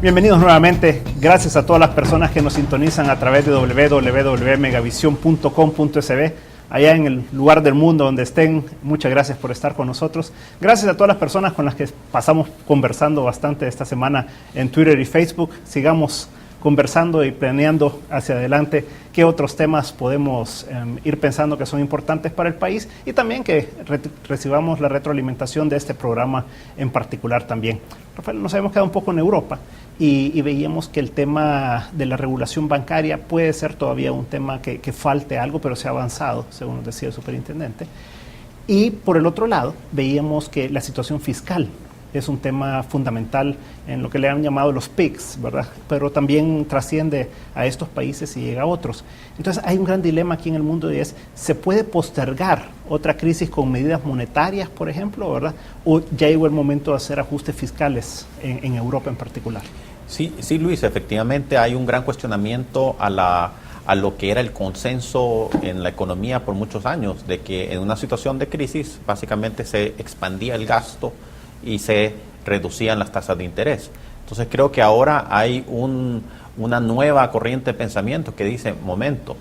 Bienvenidos nuevamente. Gracias a todas las personas que nos sintonizan a través de www.megavision.com.sb. Allá en el lugar del mundo donde estén, muchas gracias por estar con nosotros. Gracias a todas las personas con las que pasamos conversando bastante esta semana en Twitter y Facebook. Sigamos conversando y planeando hacia adelante qué otros temas podemos ir pensando que son importantes para el país y también que recibamos la retroalimentación de este programa en particular también. Rafael, nos habíamos quedado un poco en Europa y veíamos que el tema de la regulación bancaria puede ser todavía un tema que falte algo, pero se ha avanzado, según nos decía el superintendente. Y por el otro lado, veíamos que la situación fiscal es un tema fundamental en lo que le han llamado los PIGS, ¿verdad? Pero también trasciende a estos países y llega a otros. Entonces hay un gran dilema aquí en el mundo y es, ¿se puede postergar otra crisis con medidas monetarias, por ejemplo, ¿verdad? ¿O ya llegó el momento de hacer ajustes fiscales en Europa en particular? Sí, Luis, efectivamente hay un gran cuestionamiento a lo que era el consenso en la economía por muchos años, de que en una situación de crisis básicamente se expandía el gasto y se reducían las tasas de interés. Entonces creo que ahora hay una nueva corriente de pensamiento que dice, momento,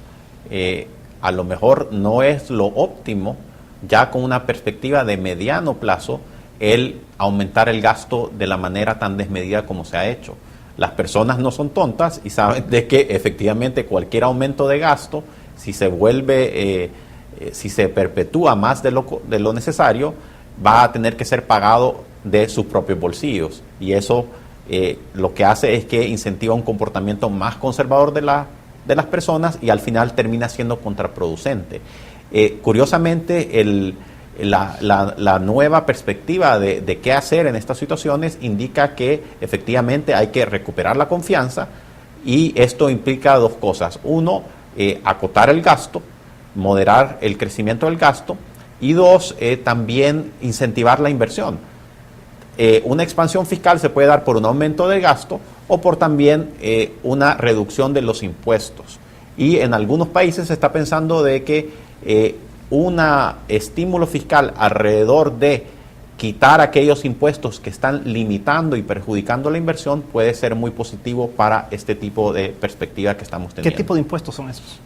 a lo mejor no es lo óptimo, ya con una perspectiva de mediano plazo, el aumentar el gasto de la manera tan desmedida como se ha hecho. Las personas no son tontas y saben de que efectivamente cualquier aumento de gasto, si se perpetúa más de lo necesario, va a tener que ser pagado de sus propios bolsillos, y eso lo que hace es que incentiva un comportamiento más conservador de las personas y al final termina siendo contraproducente. Curiosamente, la nueva perspectiva de qué hacer en estas situaciones indica que efectivamente hay que recuperar la confianza, y esto implica dos cosas. Uno, acotar el gasto, moderar el crecimiento del gasto, y dos, también incentivar la inversión. Una expansión fiscal se puede dar por un aumento de gasto o por también una reducción de los impuestos. Y en algunos países se está pensando de que un estímulo fiscal alrededor de quitar aquellos impuestos que están limitando y perjudicando la inversión puede ser muy positivo para este tipo de perspectiva que estamos teniendo. ¿Qué tipo de impuestos son esos?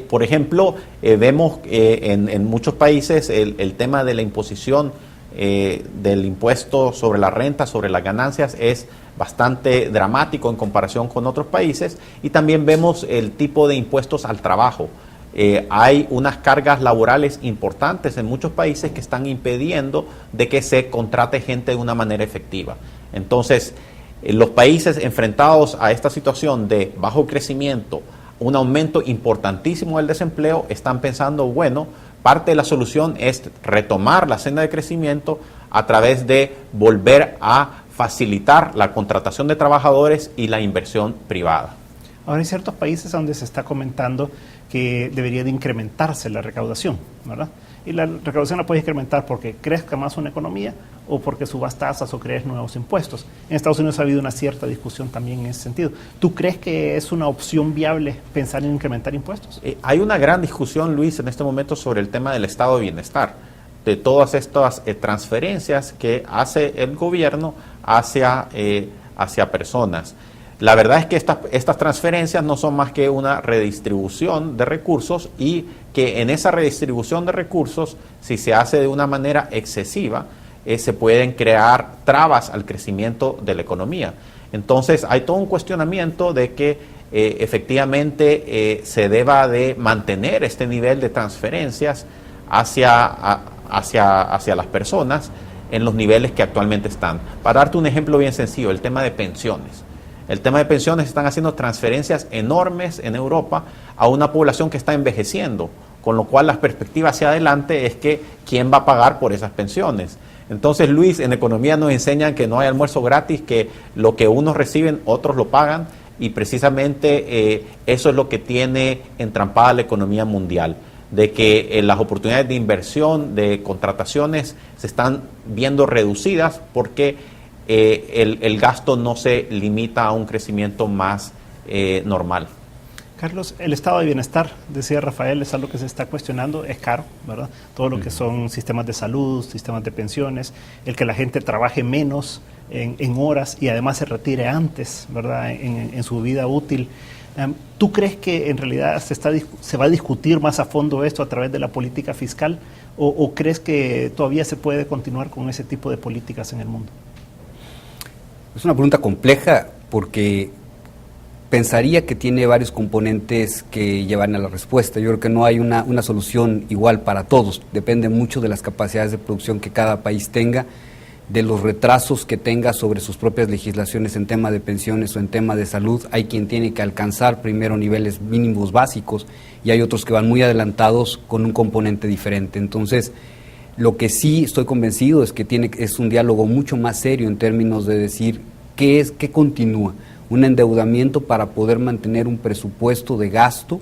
Por ejemplo, vemos en muchos países el tema de la imposición del impuesto sobre la renta, sobre las ganancias, es bastante dramático en comparación con otros países, y también vemos el tipo de impuestos al trabajo. Hay unas cargas laborales importantes en muchos países que están impidiendo de que se contrate gente de una manera efectiva. Entonces, los países enfrentados a esta situación de bajo crecimiento, un aumento importantísimo del desempleo, están pensando, bueno, parte de la solución es retomar la senda de crecimiento a través de volver a facilitar la contratación de trabajadores y la inversión privada. Ahora hay ciertos países donde se está comentando que debería de incrementarse la recaudación, ¿verdad? Y la recaudación la puedes incrementar porque crezca más una economía o porque subas tasas o crees nuevos impuestos. En Estados Unidos ha habido una cierta discusión también en ese sentido. ¿Tú crees que es una opción viable pensar en incrementar impuestos? Hay una gran discusión, Luis, en este momento sobre el tema del estado de bienestar, de todas estas transferencias que hace el gobierno hacia personas. La verdad es que estas transferencias no son más que una redistribución de recursos, y que en esa redistribución de recursos, si se hace de una manera excesiva, se pueden crear trabas al crecimiento de la economía. Entonces hay todo un cuestionamiento de que efectivamente se deba de mantener este nivel de transferencias hacia las personas en los niveles que actualmente están. Para darte un ejemplo bien sencillo, el tema de pensiones. El tema de pensiones, están haciendo transferencias enormes en Europa a una población que está envejeciendo, con lo cual la perspectiva hacia adelante es que ¿quién va a pagar por esas pensiones? Entonces, Luis, en economía nos enseñan que no hay almuerzo gratis, que lo que unos reciben, otros lo pagan, y precisamente eso es lo que tiene entrampada la economía mundial, de que las oportunidades de inversión, de contrataciones, se están viendo reducidas porque el gasto no se limita a un crecimiento más normal. Carlos, el estado de bienestar, decía Rafael, es algo que se está cuestionando, es caro, ¿verdad? Todo lo que son sistemas de salud, sistemas de pensiones, el que la gente trabaje menos en horas y además se retire antes, ¿verdad? En su vida útil. ¿Tú crees que en realidad se va a discutir más a fondo esto a través de la política fiscal o crees que todavía se puede continuar con ese tipo de políticas en el mundo? Es una pregunta compleja porque pensaría que tiene varios componentes que llevan a la respuesta. Yo creo que no hay una solución igual para todos. Depende mucho de las capacidades de producción que cada país tenga, de los retrasos que tenga sobre sus propias legislaciones en tema de pensiones o en tema de salud. Hay quien tiene que alcanzar primero niveles mínimos básicos y hay otros que van muy adelantados con un componente diferente. Entonces, lo que sí estoy convencido es que es un diálogo mucho más serio en términos de decir qué continúa. Un endeudamiento para poder mantener un presupuesto de gasto,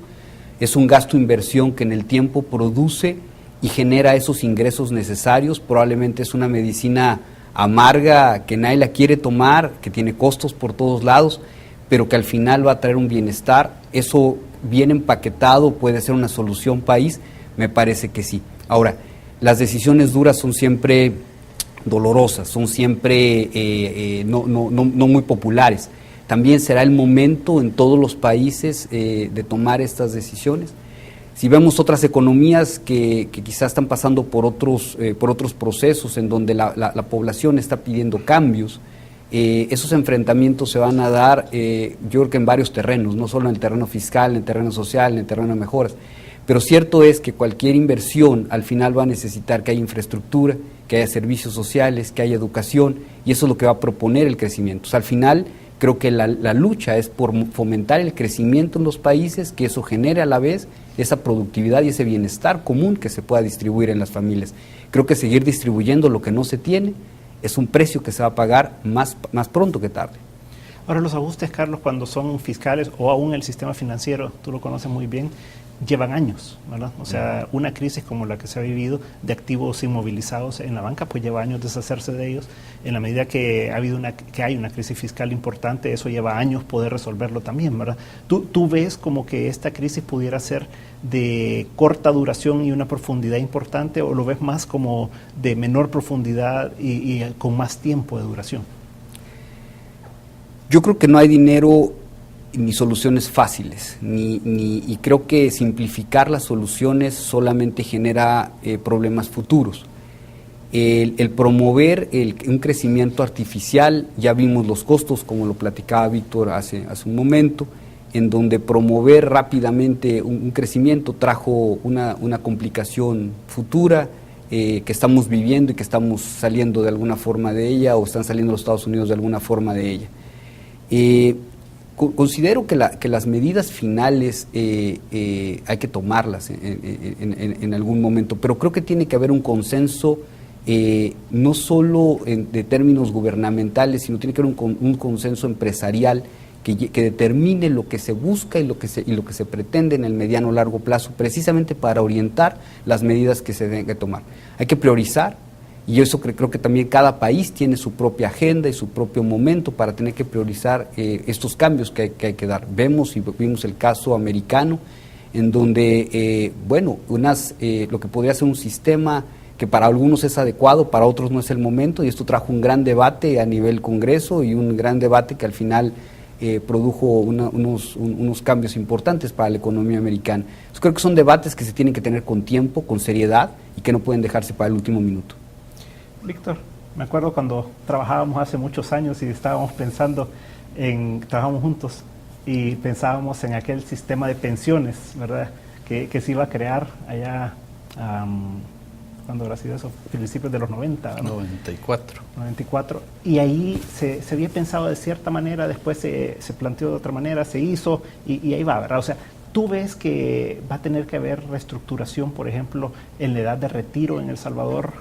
es un gasto-inversión que en el tiempo produce y genera esos ingresos necesarios. Probablemente es una medicina amarga que nadie la quiere tomar, que tiene costos por todos lados, pero que al final va a traer un bienestar. Eso bien empaquetado puede ser una solución país, me parece que sí. Ahora, las decisiones duras son siempre dolorosas, son siempre no muy populares. También será el momento en todos los países de tomar estas decisiones. Si vemos otras economías que quizás están pasando por otros procesos en donde la población está pidiendo cambios, esos enfrentamientos se van a dar, yo creo que en varios terrenos, no solo en el terreno fiscal, en el terreno social, en el terreno de mejoras. Pero cierto es que cualquier inversión al final va a necesitar que haya infraestructura, que haya servicios sociales, que haya educación, y eso es lo que va a proponer el crecimiento. O sea, al final creo que la lucha es por fomentar el crecimiento en los países, que eso genere a la vez esa productividad y ese bienestar común que se pueda distribuir en las familias. Creo que seguir distribuyendo lo que no se tiene es un precio que se va a pagar más pronto que tarde. Ahora, los ajustes, Carlos, cuando son fiscales o aún el sistema financiero, tú lo conoces muy bien, llevan años, ¿verdad? O sea, una crisis como la que se ha vivido de activos inmovilizados en la banca, pues lleva años deshacerse de ellos. En la medida que hay una crisis fiscal importante, eso lleva años poder resolverlo también, ¿verdad? ¿Tú ves como que esta crisis pudiera ser de corta duración y una profundidad importante, o lo ves más como de menor profundidad y con más tiempo de duración? Yo creo que no hay dinero ni soluciones fáciles, y creo que simplificar las soluciones solamente genera problemas futuros. El promover un crecimiento artificial, ya vimos los costos, como lo platicaba Víctor hace un momento, en donde promover rápidamente un crecimiento trajo una complicación futura que estamos viviendo y que estamos saliendo de alguna forma de ella, o están saliendo los Estados Unidos de alguna forma de ella. Considero que las medidas finales hay que tomarlas en algún momento, pero creo que tiene que haber un consenso, no solo de términos gubernamentales, sino tiene que haber un consenso empresarial que determine lo que se busca y lo que se pretende en el mediano o largo plazo, precisamente para orientar las medidas que se deben que tomar. Hay que priorizar. Y eso creo que también cada país tiene su propia agenda y su propio momento para tener que priorizar estos cambios que hay que dar. Vimos el caso americano, en donde, lo que podría ser un sistema que para algunos es adecuado, para otros no es el momento, y esto trajo un gran debate a nivel Congreso y un gran debate que al final produjo unos cambios importantes para la economía americana. Entonces, creo que son debates que se tienen que tener con tiempo, con seriedad, y que no pueden dejarse para el último minuto. Víctor, me acuerdo cuando trabajábamos hace muchos años y trabajamos juntos y pensábamos en aquel sistema de pensiones, ¿verdad? Que se iba a crear allá, ¿cuándo habrá sido eso? Principios de los 90, ¿no? 94. Y ahí se había pensado de cierta manera, después se planteó de otra manera, se hizo y ahí va, ¿verdad? O sea, ¿tú ves que va a tener que haber reestructuración, por ejemplo, en la edad de retiro en El Salvador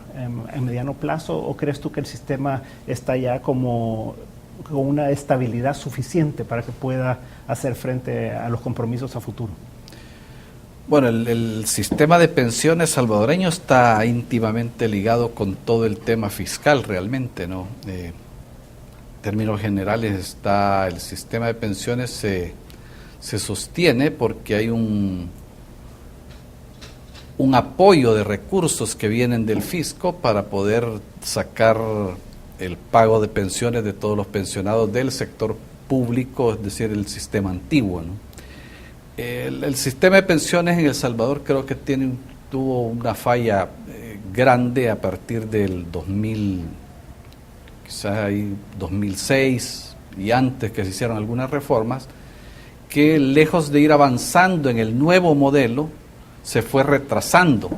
en mediano plazo, o crees tú que el sistema está ya como con una estabilidad suficiente para que pueda hacer frente a los compromisos a futuro? Bueno, el sistema de pensiones salvadoreño está íntimamente ligado con todo el tema fiscal realmente, ¿no? En términos generales el sistema de pensiones se sostiene porque hay un apoyo de recursos que vienen del fisco para poder sacar el pago de pensiones de todos los pensionados del sector público, es decir, el sistema antiguo, ¿no? El sistema de pensiones en El Salvador creo que tuvo una falla grande a partir del 2000, quizás ahí 2006 y antes que se hicieron algunas reformas, que lejos de ir avanzando en el nuevo modelo, se fue retrasando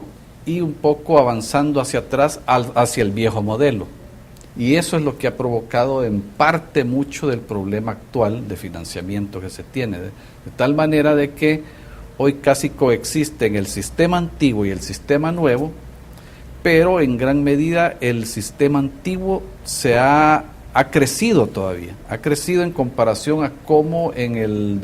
y un poco avanzando hacia atrás hacia el viejo modelo. Y eso es lo que ha provocado en parte mucho del problema actual de financiamiento que se tiene, de tal manera de que hoy casi coexisten el sistema antiguo y el sistema nuevo, pero en gran medida el sistema antiguo ha crecido todavía, ha crecido en comparación a cómo en el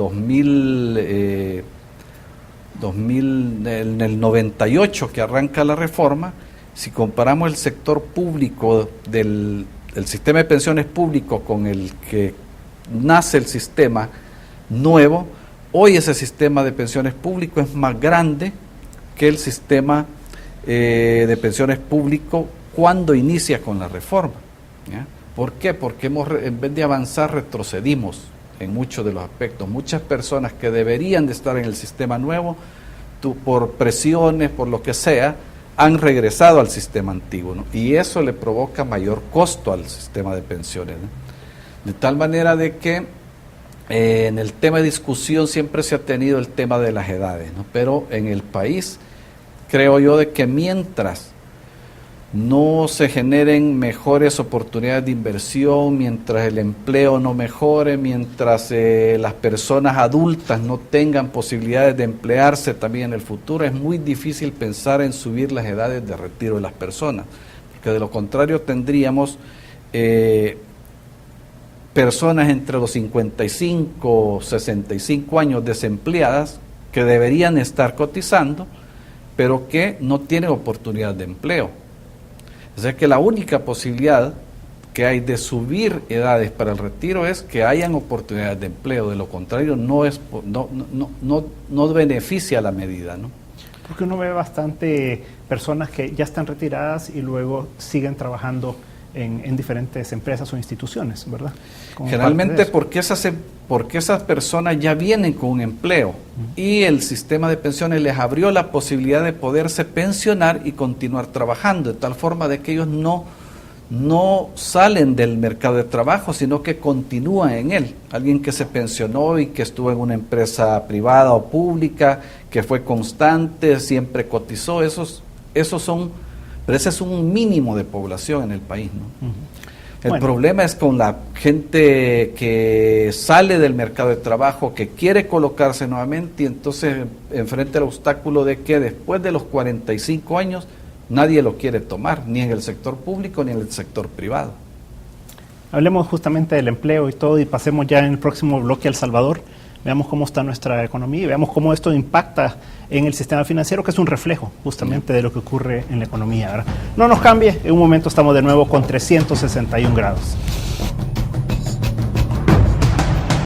98 que arranca la reforma. Si comparamos el sector público el sistema de pensiones público con el que nace el sistema nuevo, hoy ese sistema de pensiones público es más grande que el sistema de pensiones público cuando inicia con la reforma, ¿ya? ¿Por qué? Porque en vez de avanzar retrocedimos en muchos de los aspectos. Muchas personas que deberían de estar en el sistema nuevo, por presiones, por lo que sea, han regresado al sistema antiguo, ¿no? Y eso le provoca mayor costo al sistema de pensiones, ¿no? De tal manera de que en el tema de discusión siempre se ha tenido el tema de las edades, ¿no? Pero en el país creo yo de que mientras no se generen mejores oportunidades de inversión, mientras el empleo no mejore, mientras las personas adultas no tengan posibilidades de emplearse también en el futuro, es muy difícil pensar en subir las edades de retiro de las personas, porque de lo contrario tendríamos personas entre los 55 o 65 años desempleadas que deberían estar cotizando, pero que no tienen oportunidad de empleo. O sea que la única posibilidad que hay de subir edades para el retiro es que hayan oportunidades de empleo. De lo contrario, no beneficia la medida, ¿no? Porque uno ve bastante personas que ya están retiradas y luego siguen trabajando en diferentes empresas o instituciones, ¿verdad? Generalmente porque esas personas ya vienen con un empleo y el sistema de pensiones les abrió la posibilidad de poderse pensionar y continuar trabajando, de tal forma de que ellos no salen del mercado de trabajo, sino que continúan en él. Alguien que se pensionó y que estuvo en una empresa privada o pública, que fue constante, siempre cotizó, pero ese es un mínimo de población en el país, ¿no? El problema es con la gente que sale del mercado de trabajo, que quiere colocarse nuevamente y entonces enfrenta el obstáculo de que después de los 45 años nadie lo quiere tomar, ni en el sector público ni en el sector privado. Hablemos justamente del empleo y todo y pasemos ya en el próximo bloque a El Salvador. Veamos cómo está nuestra economía y veamos cómo esto impacta en el sistema financiero, que es un reflejo justamente de lo que ocurre en la economía. ¿Verdad? No nos cambie, en un momento estamos de nuevo con 361 grados.